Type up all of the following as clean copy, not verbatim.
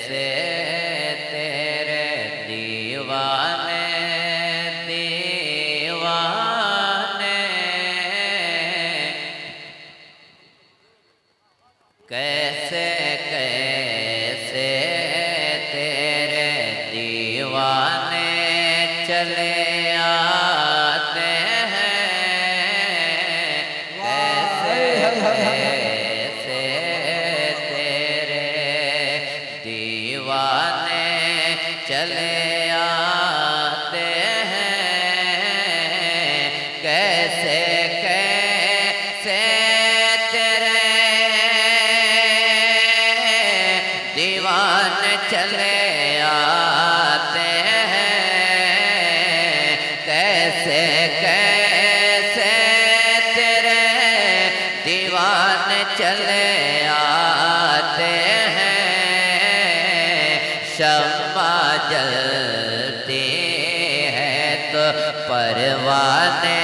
कैसे तेरे दीवाने दीवाने, कैसे कैसे तेरे दीवाने चले आते हैं, कैसे कैसे तेरे दीवाने चले आते हैं, कैसे कैसे तेरे दीवाने चले आते हैं, कैसे कैसे तेरे दीवाने चले आते हैं। शम्मा जलती है तो परवाने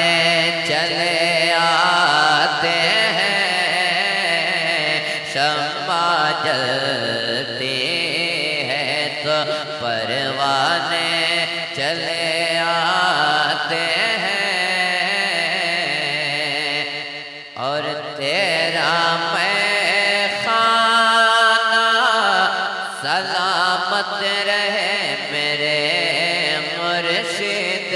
चले आते हैं, शम्मा जलती है तो परवाने चले आते हैं। और तेरा मैं खाना सलामत रहे मेरे मुर्शिद,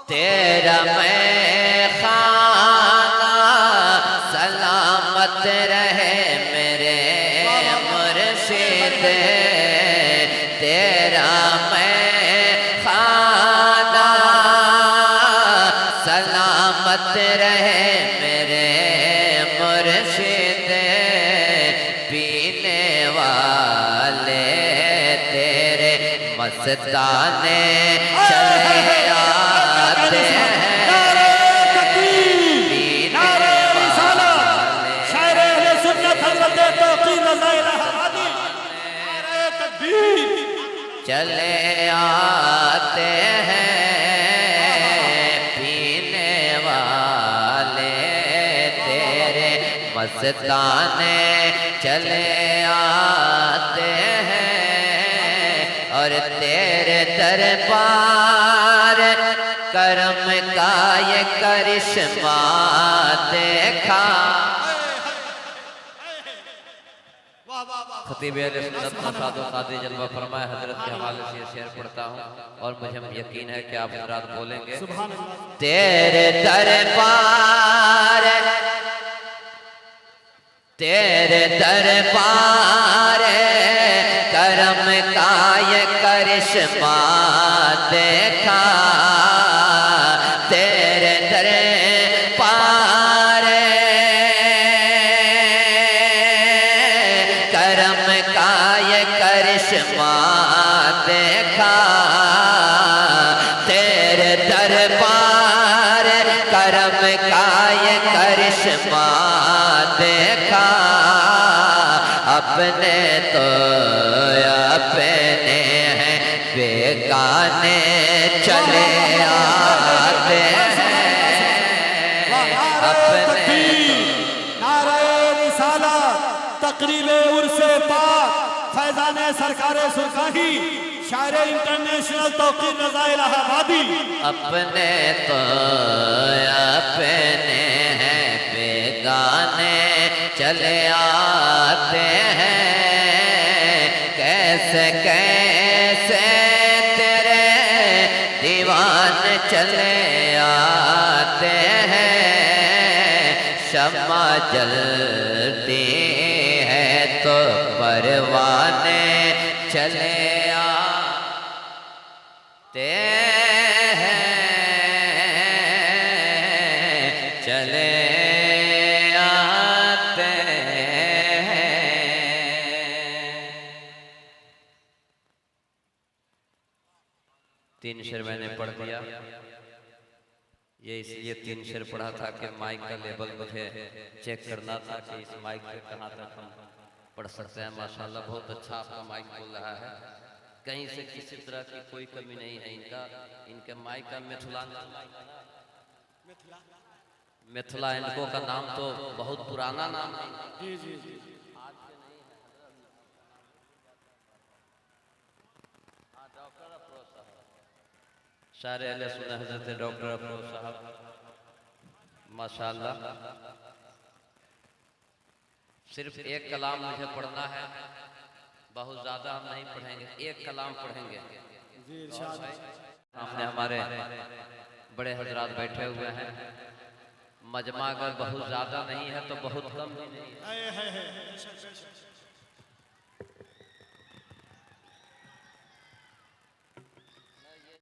तेरा मैं खाना सलामत रहे मेरे मुर्शिद, तेरा मैं खाना सलामत रहे मेरे मुर्शिद। पीने वाले तेरे मस्ताने चले आते हैं, चले आते हैं। पीने वाले तेरे मस्ताने चले आते हैं, और तेरे दरबार करम का ये करिश्मा देखा। खतीब अहले-सुन्नत नौशाद क़ादी जलवा फरमाए हजरत के हवाले से शेर पढ़ता हूँ और मुझे यकीन है कि आप हजरात बोलेंगे। तेरे दरबार करम का ये करिश्मा देखा, तेरे दरबार करम का ये करिश्मा देखा, तेरे दरबार करम का ये करिश्मा देखा। अपने तो अपने हैं बेगाने चले आते हैं, अपने नारे रिसालत तकरीबे उर्से पाक फैजाने सरकारे सुरखाही शायर इंटरनेशनल तौकीर रज़ा इलाहाबादी। अपने तो अपने हैं बेगाने चले आते हैं, कैसे कैसे तेरे दीवाने चले आते हैं। शम्मा जलती है तो परवाने चले आते हैं, चले आते हैं। तीन शेर मैंने पढ़ दिया, ये इसलिए तीन शेर पढ़ा था कि माइक का लेवल मुझे चेक करना था कि इस माइक पे कहाँ तक हम पढ़ सकते हैं। माशाल्लाह बहुत अच्छा आपका माइक बोल रहा है, कहीं से किसी तरह की कोई कमी नहीं है। इनके माइक का मिथिलांचल मिथिला इनको का नाम तो बहुत पुराना नाम है। जी जी जी। सारे अहले सुन्नत हजरत डॉक्टर अफरोज साहब माशाल्लाह। सिर्फ एक कलाम मुझे पढ़ना है, बहुत ज्यादा हम नहीं पढ़ेंगे, एक कलाम पढ़ेंगे। जी इरशाद। सामने हमारे बड़े हजरात बैठे हुए हैं। मजमा अगर बहुत ज्यादा नहीं है तो बहुत कम भी नहीं है। है।